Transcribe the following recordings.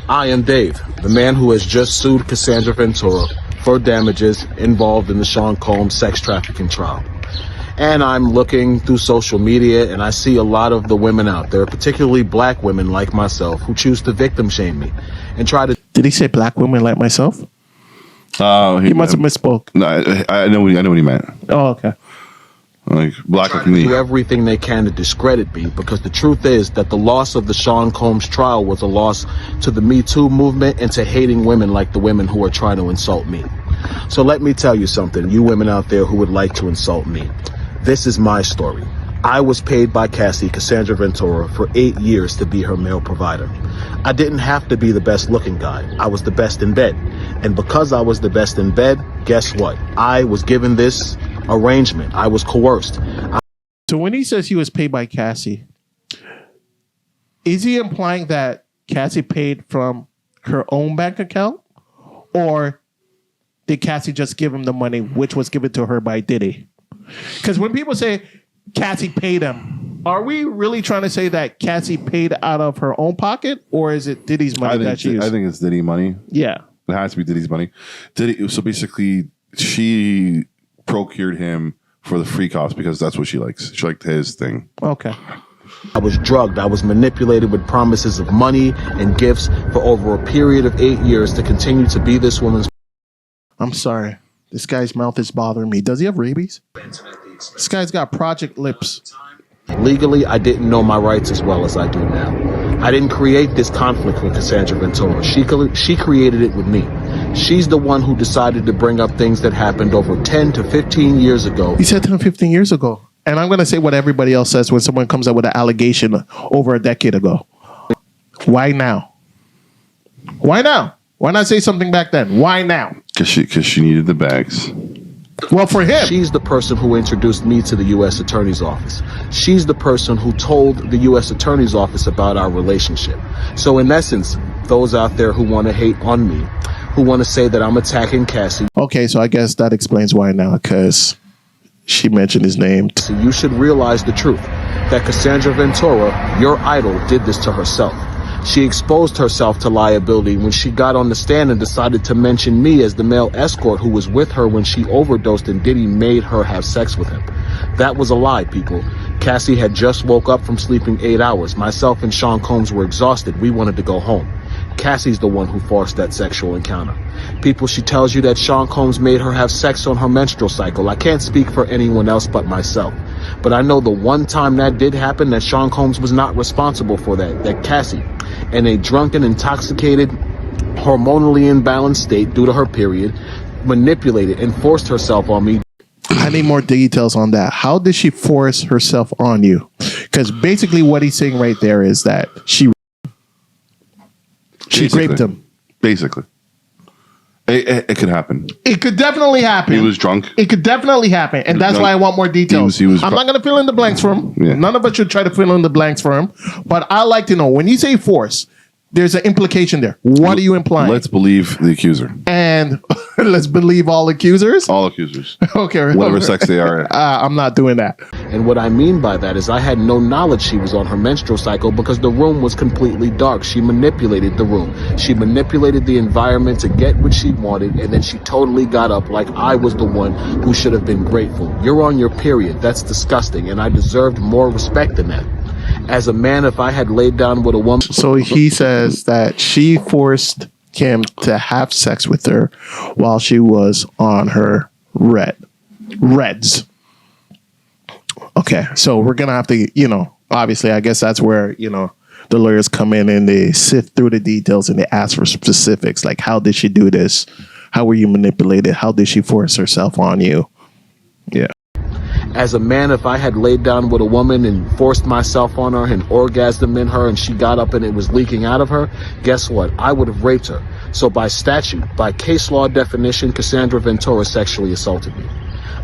I am Dave, the man who has just sued Cassandra Ventura for damages involved in the Sean Combs sex trafficking trial. And I'm looking through social media and I see a lot of the women out there, particularly black women like myself, who choose to victim shame me and try to... Did he say black women like myself? He must have misspoke. No, I know what he meant. Oh, okay. Like black like me. Do everything they can to discredit me, because the truth is that the loss of the Sean Combs trial was a loss to the Me Too movement and to hating women like the women who are trying to insult me. So let me tell you something, you women out there who would like to insult me. This is my story. I was paid by Cassie, Cassandra Ventura, for 8 years to be her male provider. I didn't have to be the best looking guy. I was the best in bed. And because I was the best in bed, guess what? I was given this arrangement. I was coerced. So when he says he was paid by Cassie, is he implying that Cassie paid from her own bank account? Or did Cassie just give him the money, which was given to her by Diddy? Because when people say Cassie paid him, are we really trying to say that Cassie paid out of her own pocket, or is it Diddy's money that she used? I think it's Diddy money. Yeah. It has to be Diddy's money. So basically, she procured him for the free cost because that's what she likes. She liked his thing. Okay. I was drugged. I was manipulated with promises of money and gifts for over a period of 8 years to continue to be this woman's... I'm sorry. This guy's mouth is bothering me. Does he have rabies? This guy's got project lips. Legally, I didn't know my rights as well as I do now. I didn't create this conflict with Cassandra Ventura. She created it with me. She's the one who decided to bring up things that happened over 10 to 15 years ago. He said 10 to 15 years ago. And I'm going to say what everybody else says when someone comes up with an allegation over a decade ago. Why now? Why now? Why not say something back then? Why now? Because she needed the bags. Well, for him. She's the person who introduced me to the U.S. Attorney's Office. She's the person who told the U.S. Attorney's Office about our relationship. So in essence, those out there who want to hate on me, who want to say that I'm attacking Cassie. Okay, so I guess that explains why now, because she mentioned his name. So you should realize the truth, that Cassandra Ventura, your idol, did this to herself. She exposed herself to liability when she got on the stand and decided to mention me as the male escort who was with her when she overdosed and Diddy made her have sex with him. That was a lie, people. Cassie had just woke up from sleeping 8 hours. Myself and Sean Combs were exhausted. We wanted to go home. Cassie's the one who forced that sexual encounter. People, she tells you that Sean Combs made her have sex on her menstrual cycle. I can't speak for anyone else but myself. But I know the one time that did happen, that Sean Combs was not responsible for that Cassie, in a drunken, intoxicated, hormonally imbalanced state due to her period, manipulated and forced herself on me. I need more details on that. How did she force herself on you? Because basically what he's saying right there is that she raped him. Basically. It could happen. It could definitely happen. He was drunk. It could definitely happen. And that's why I want more details. He was I'm not going to fill in the blanks for him. Yeah. None of us should try to fill in the blanks for him. But I like to know, when you say force, there's an implication there. What are you implying? Let's believe the accuser. And let's believe all accusers? All accusers. Okay. Whatever sex they are. I'm not doing that. And what I mean by that is I had no knowledge she was on her menstrual cycle because the room was completely dark. She manipulated the room. She manipulated the environment to get what she wanted, and then she totally got up like I was the one who should have been grateful. You're on your period. That's disgusting, and I deserved more respect than that. As a man, if I had laid down with a woman... So he says that she forced him to have sex with her while she was on her reds. Okay, so we're going to have to, obviously, I guess that's where, the lawyers come in and they sift through the details and they ask for specifics. Like, how did she do this? How were you manipulated? How did she force herself on you? Yeah. As a man, if I had laid down with a woman and forced myself on her and orgasmed in her and she got up and it was leaking out of her, guess what? I would have raped her. So by statute, by case law definition, Cassandra Ventura sexually assaulted me.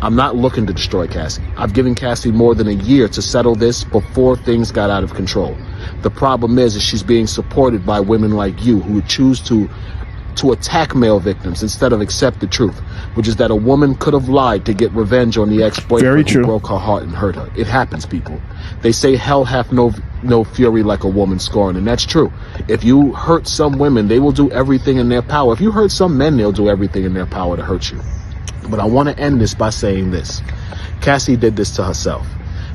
I'm not looking to destroy Cassie. I've given Cassie more than a year to settle this before things got out of control. The problem is she's being supported by women like you who choose to to attack male victims instead of accept the truth, which is that a woman could have lied to get revenge on the Very ex-boyfriend true. who broke her heart and hurt her. It happens, people. They say hell hath no fury like a woman scorned, and that's true. If you hurt some women, they will do everything in their power. If you hurt some men, they'll do everything in their power to hurt you. But I want to end this by saying this. Cassie did this to herself.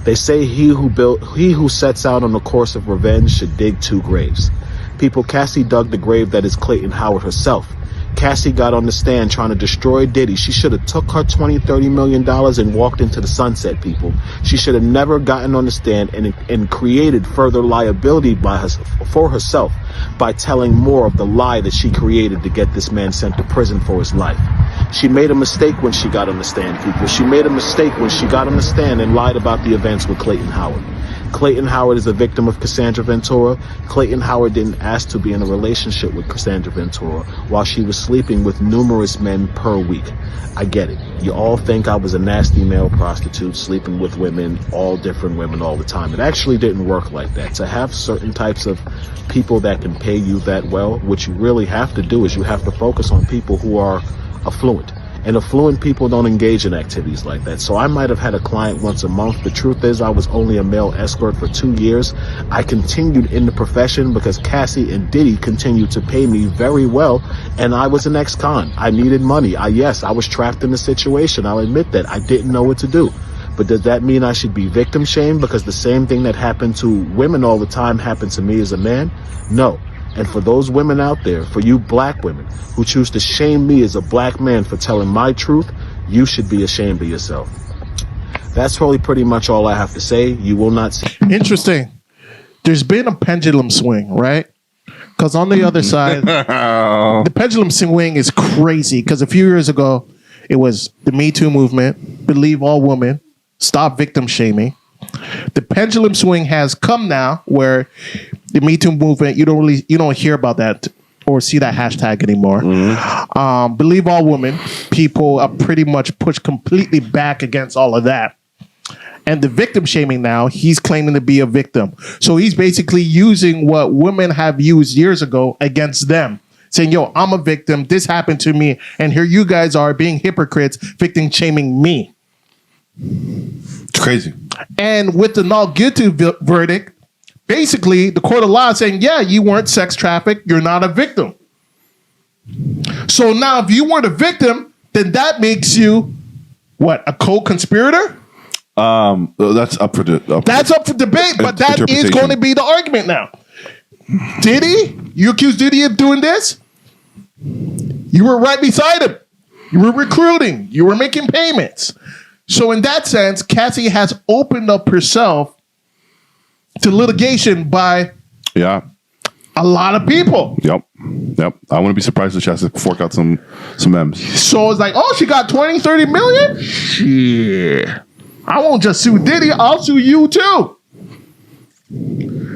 They say he who sets out on the course of revenge should dig 2 graves. People, Cassie dug the grave that is Clayton Howard herself. Cassie got on the stand trying to destroy Diddy. She should have took her $20-30 million and walked into the sunset, people. She should have never gotten on the stand and created further liability for herself by telling more of the lie that she created to get this man sent to prison for his life. She made a mistake when she got on the stand, people. She made a mistake when she got on the stand and lied about the events with Clayton Howard. Clayton Howard is a victim of Cassandra Ventura. Clayton Howard didn't ask to be in a relationship with Cassandra Ventura while she was sleeping with numerous men per week. I get it. You all think I was a nasty male prostitute sleeping with women, all different women all the time. It actually didn't work like that. To have certain types of people that can pay you that well, what you really have to do is you have to focus on people who are affluent. And affluent people don't engage in activities like that. So I might have had a client once a month. The truth is I was only a male escort for 2 years. I continued in the profession because Cassie and Diddy continued to pay me very well. And I was an ex-con. I needed money. I was trapped in a situation. I'll admit that. I didn't know what to do. But does that mean I should be victim shamed because the same thing that happened to women all the time happened to me as a man? No. And for those women out there, for you black women who choose to shame me as a black man for telling my truth, you should be ashamed of yourself. That's really pretty much all I have to say. You will not see. Interesting. There's been a pendulum swing, right? Because on the other side, the pendulum swing is crazy. Because a few years ago, it was the Me Too movement, believe all women, stop victim shaming. The pendulum swing has come now where the Me Too movement, you don't hear about that or see that hashtag anymore. Believe all women, people are pretty much pushed completely back against all of that. And the victim shaming now, he's claiming to be a victim. So he's basically using what women have used years ago against them. Saying, yo, I'm a victim. This happened to me. And here you guys are being hypocrites, victim shaming me. It's crazy. And with the not guilty verdict, basically the court of law is saying, yeah, you weren't sex trafficked. You're not a victim. So now if you weren't a victim, then that makes you, what, a co-conspirator? That's up for debate, but that is going to be the argument now. Diddy? You accused Diddy of doing this? You were right beside him. You were recruiting. You were making payments. So in that sense, Cassie has opened up herself to litigation by a lot of people. Yep. I wouldn't be surprised if she has to fork out some M's. So it's like, oh, she got 20-30 million? Shit. I won't just sue Diddy. I'll sue you too.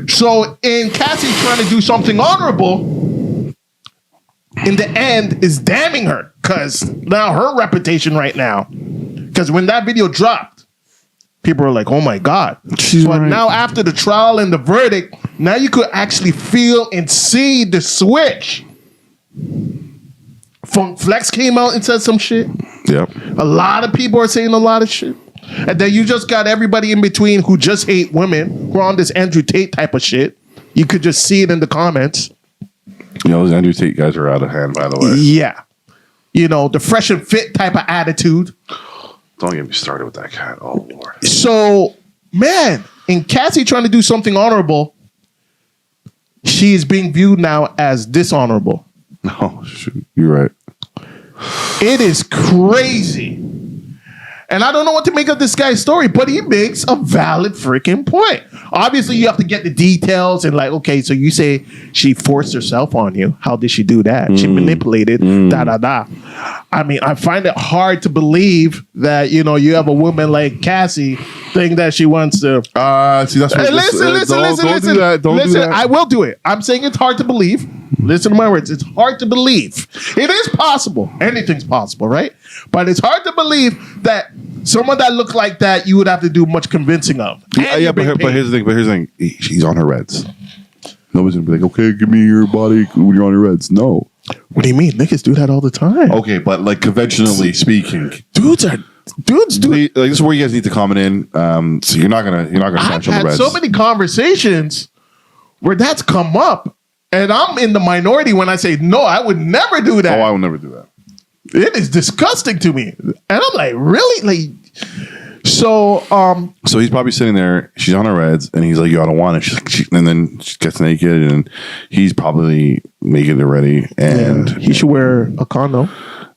So in Cassie trying to do something honorable, in the end is damning her because now her reputation right now, because when that video dropped, people were like, oh my God. But now after the trial and the verdict, now you could actually feel and see the switch. Funk Flex came out and said some shit. Yep. A lot of people are saying a lot of shit. And then you just got everybody in between who just hate women, who are on this Andrew Tate type of shit. You could just see it in the comments. Those Andrew Tate guys are out of hand, by the way. Yeah. The fresh and fit type of attitude. Don't get me started with that cat. Oh, Lord. So, man, in Cassie trying to do something honorable, she is being viewed now as dishonorable. No, shoot. You're right. It is crazy. And I don't know what to make of this guy's story, but he makes a valid freaking point. Obviously, you have to get the details and like, okay, so you say she forced herself on you. How did she do that? She manipulated, da-da-da. I mean, I find it hard to believe that, you have a woman like Cassie think that she wants to... see, that's what... Listen. Don't do that. I will do it. I'm saying it's hard to believe. Listen to my words. It's hard to believe. It is possible. Anything's possible, right? But it's hard to believe that someone that looks like that, you would have to do much convincing of. But here's the thing. She's on her reds. Nobody's going to be like, okay, give me your body when you're on your reds. No. What do you mean? Niggas do that all the time. Okay, but like conventionally speaking, Dudes do. like this is where you guys need to comment in. So you're not gonna I've snatch on the had Reds. so many conversations where that's come up, and I'm in the minority when I say no. I would never do that. Oh, I will never do that. It is disgusting to me, and I'm like, really, like. So he's probably sitting there. She's on her Reds, and he's like, "Yo, I don't want it." She's like, and then she gets naked, and he's probably naked already, and he should wear a condom.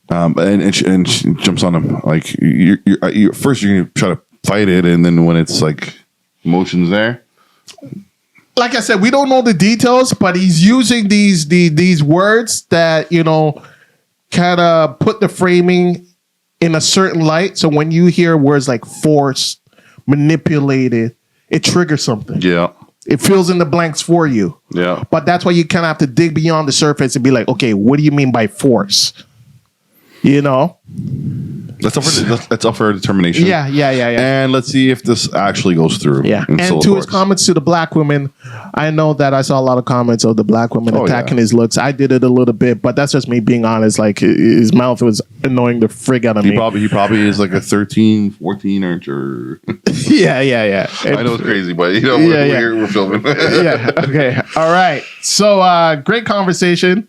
And she jumps on him like you first you're gonna try to fight it, and then when it's like emotions there. Like I said, we don't know the details, but he's using these words that kind of put the framing in a certain light. So when you hear words like forced, manipulated, it triggers something. Yeah. It fills in the blanks for you. Yeah. But that's why you kind of have to dig beyond the surface and be like, okay, what do you mean by force? That's up for determination. Yeah. And let's see if this actually goes through. Yeah. And to his comments to the black women, I know that I saw a lot of comments of the black women attacking his looks. I did it a little bit, but that's just me being honest. Like his mouth was annoying the frig out of me. He probably is like a 13, 14 or Yeah. I know it's crazy, but we're filming. Yeah. Okay. All right. So great conversation.